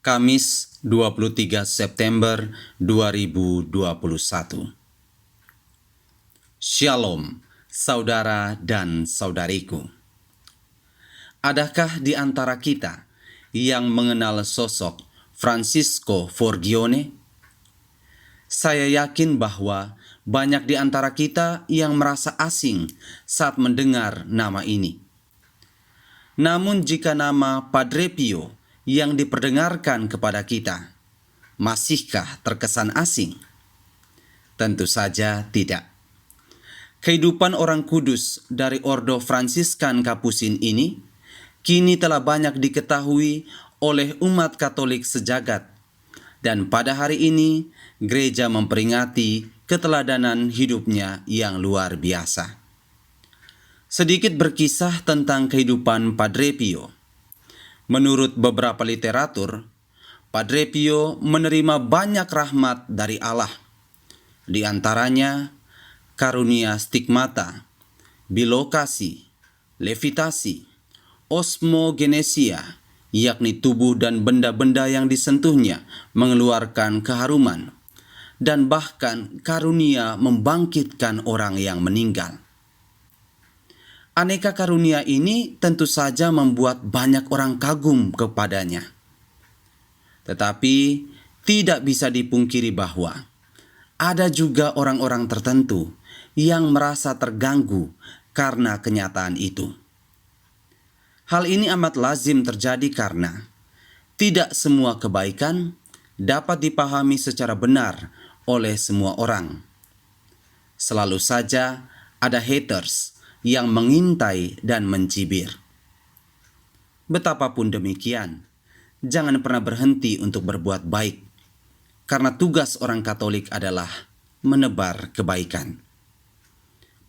Kamis 23 September 2021. Shalom, saudara dan saudariku. Adakah di antara kita yang mengenal sosok Francesco Forgione? Saya yakin bahwa banyak di antara kita yang merasa asing saat mendengar nama ini. Namun jika nama Padre Pio yang diperdengarkan kepada kita, masihkah terkesan asing? Tentu saja tidak. Kehidupan orang kudus dari Ordo Fransiskan Kapusin ini kini telah banyak diketahui oleh umat Katolik sejagat, dan pada hari ini gereja memperingati keteladanan hidupnya yang luar biasa. Sedikit berkisah tentang kehidupan Padre Pio. Menurut beberapa literatur, Padre Pio menerima banyak rahmat dari Allah. Di antaranya karunia stigmata, bilokasi, levitasi, osmogenesia, yakni tubuh dan benda-benda yang disentuhnya mengeluarkan keharuman, dan bahkan karunia membangkitkan orang yang meninggal. Aneka karunia ini tentu saja membuat banyak orang kagum kepadanya. Tetapi tidak bisa dipungkiri bahwa ada juga orang-orang tertentu yang merasa terganggu karena kenyataan itu. Hal ini amat lazim terjadi karena tidak semua kebaikan dapat dipahami secara benar oleh semua orang. Selalu saja ada haters yang mengintai dan mencibir. Betapapun demikian, jangan pernah berhenti untuk berbuat baik, karena tugas orang Katolik adalah menebar kebaikan.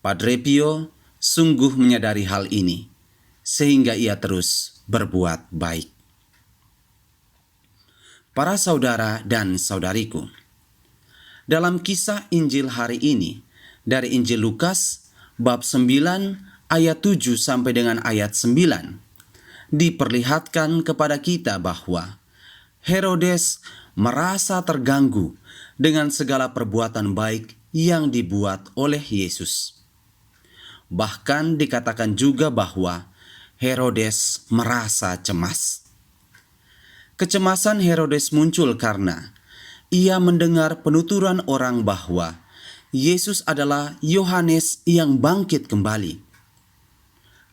Padre Pio sungguh menyadari hal ini, sehingga ia terus berbuat baik. Para saudara dan saudariku, dalam kisah Injil hari ini, dari Injil Lukas, bab 9 ayat 7 sampai dengan ayat 9, diperlihatkan kepada kita bahwa Herodes merasa terganggu dengan segala perbuatan baik yang dibuat oleh Yesus. Bahkan dikatakan juga bahwa Herodes merasa cemas. Kecemasan Herodes muncul karena ia mendengar penuturan orang bahwa Yesus adalah Yohanes yang bangkit kembali.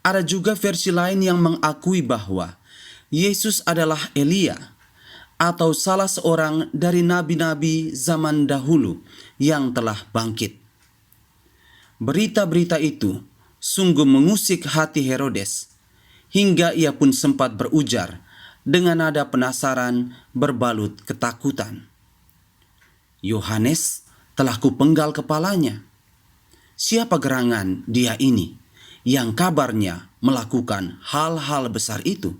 Ada juga versi lain yang mengakui bahwa Yesus adalah Elia atau salah seorang dari nabi-nabi zaman dahulu yang telah bangkit. Berita-berita itu sungguh mengusik hati Herodes, hingga ia pun sempat berujar dengan nada penasaran berbalut ketakutan. Yohanes telah kupenggal kepalanya. Siapa gerangan dia ini yang kabarnya melakukan hal-hal besar itu?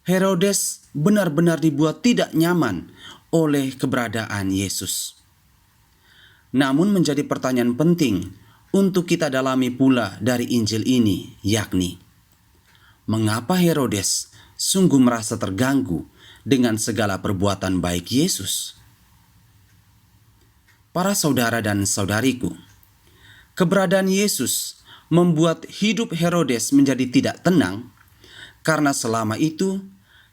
Herodes benar-benar dibuat tidak nyaman oleh keberadaan Yesus. Namun menjadi pertanyaan penting untuk kita dalami pula dari Injil ini, yakni mengapa Herodes sungguh merasa terganggu dengan segala perbuatan baik Yesus? Para saudara dan saudariku, keberadaan Yesus membuat hidup Herodes menjadi tidak tenang, karena selama itu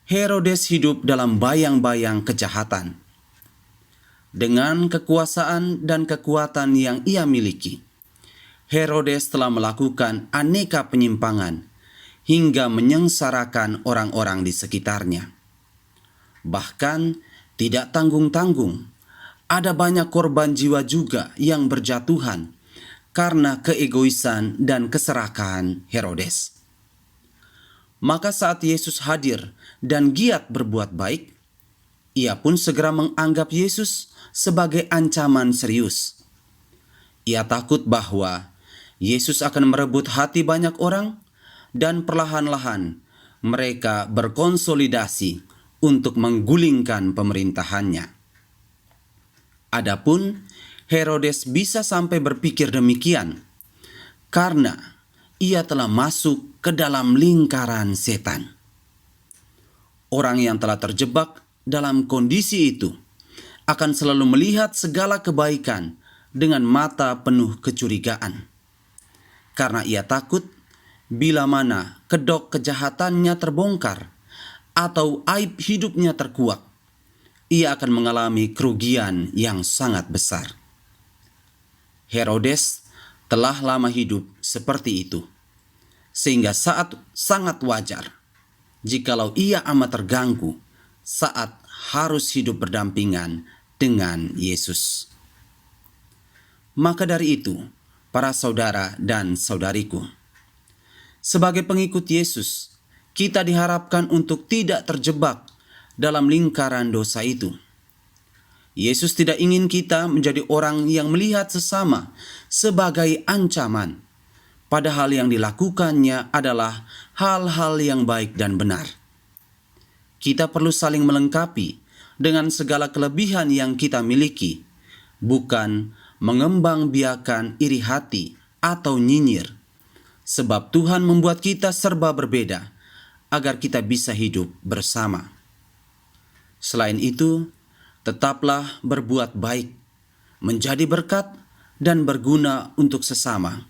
Herodes hidup dalam bayang-bayang kejahatan. Dengan kekuasaan dan kekuatan yang ia miliki, Herodes telah melakukan aneka penyimpangan hingga menyengsarakan orang-orang di sekitarnya. Bahkan tidak tanggung-tanggung, ada banyak korban jiwa juga yang berjatuhan karena keegoisan dan keserakahan Herodes. Maka saat Yesus hadir dan giat berbuat baik, ia pun segera menganggap Yesus sebagai ancaman serius. Ia takut bahwa Yesus akan merebut hati banyak orang, dan perlahan-lahan mereka berkonsolidasi untuk menggulingkan pemerintahannya. Adapun Herodes bisa sampai berpikir demikian karena ia telah masuk ke dalam lingkaran setan. Orang yang telah terjebak dalam kondisi itu akan selalu melihat segala kebaikan dengan mata penuh kecurigaan. Karena ia takut bila mana kedok kejahatannya terbongkar atau aib hidupnya terkuak, ia akan mengalami kerugian yang sangat besar. Herodes telah lama hidup seperti itu, sehingga sangat wajar jikalau ia amat terganggu saat harus hidup berdampingan dengan Yesus. Maka dari itu, para saudara dan saudariku, sebagai pengikut Yesus, kita diharapkan untuk tidak terjebak dalam lingkaran dosa itu. Yesus tidak ingin kita menjadi orang yang melihat sesama sebagai ancaman, padahal yang dilakukannya adalah hal-hal yang baik dan benar. Kita perlu saling melengkapi dengan segala kelebihan yang kita miliki, bukan mengembangbiakan iri hati atau nyinyir, sebab Tuhan membuat kita serba berbeda agar kita bisa hidup bersama. Selain itu, tetaplah berbuat baik, menjadi berkat dan berguna untuk sesama.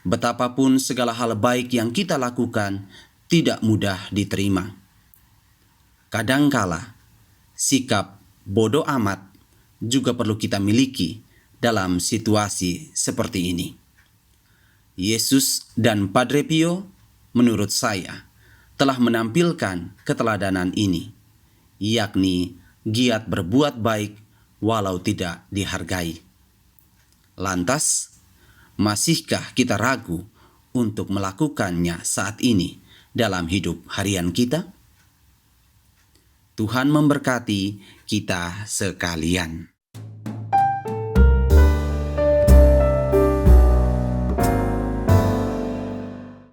Betapapun segala hal baik yang kita lakukan tidak mudah diterima. Kadangkala, sikap bodoh amat juga perlu kita miliki dalam situasi seperti ini. Yesus dan Padre Pio, menurut saya, telah menampilkan keteladanan ini, yakni giat berbuat baik walau tidak dihargai. Lantas, masihkah kita ragu untuk melakukannya saat ini dalam hidup harian kita? Tuhan memberkati kita sekalian.